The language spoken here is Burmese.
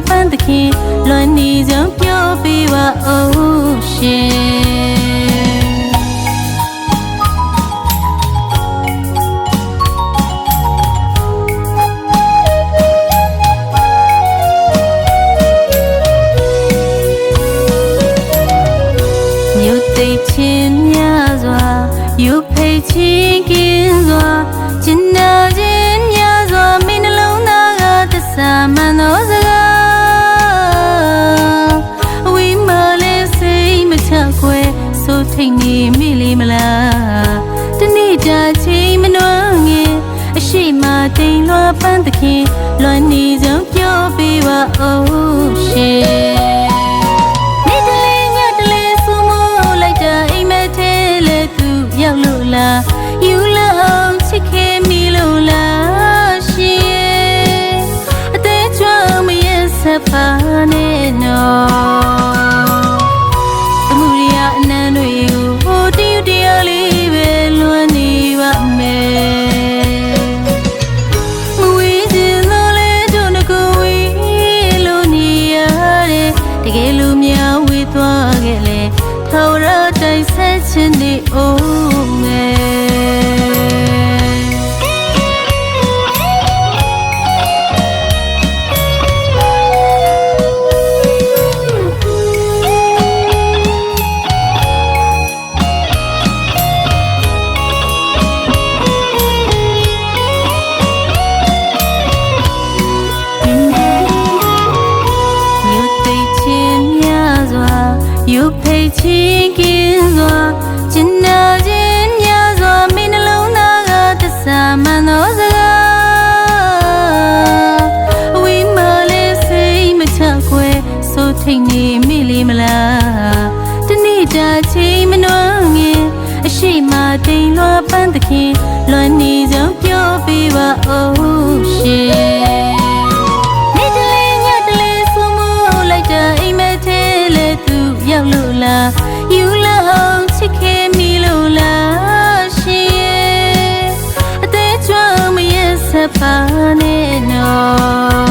ပန်းသခင်လွန်နေကြောင်းပြောပေးပါဦးရှင်မြို့သိချင်းများစွာယူဖိတ်ချင်းကင်းစွာကျင်နာခြင်းများစွာမင်းနှလုံးသားကသစ္စာမှန်သောစကားဝိမာလေးစိတ်မချခွဲဆိုထိတ်နေမိလိမလားတနေ့တာချိန်မနှွမ်းငင်အရှိမတိမ်လွှာပန်းသခင်လွန်နေကြောင်းပြောပေးပါဦးရှင်ရောက်လို့လားယူလို့အောင်ချစ်ခဲ့မိလို့လားရှင်အသေးချွမ်းမရဲ့ဆက်ပါနဲ့နော်အမှုရအနမ်းတွေကိုဟိုတယူတရားလေးပဲလွန်နေပါမယ်မဝေးခြင်းလို့လေတို့ငကိုဝေးလို့နေရတယ်တကယ်လို့များဝေးသွားခဲ့လေထော်ရတိုင်းဆက်ချင်နေအောင်ငယ်ယူဖိတ်ချင်းကင်းစွာကျင်နာခြင်းများစွာမင်းနှလုံးသားကသစ္စာမှန်သောစကားဝိမာလေးစိတ်မချခွဲဆိုထိတ်နေမိလိမလားတနေ့တာချိန်မနှွမ်းငင်အရှိမတိမ်လွှာပန်းသခင်လွန်နေကြောင်းပြောပေးပါဦးရှင်ရောက်လို့လားယူလို့အောင်ချစ်ခဲ့မိလို့လားရှင်အသေးချွမ်းမရဲ့ဆက်ပါနဲ့နော်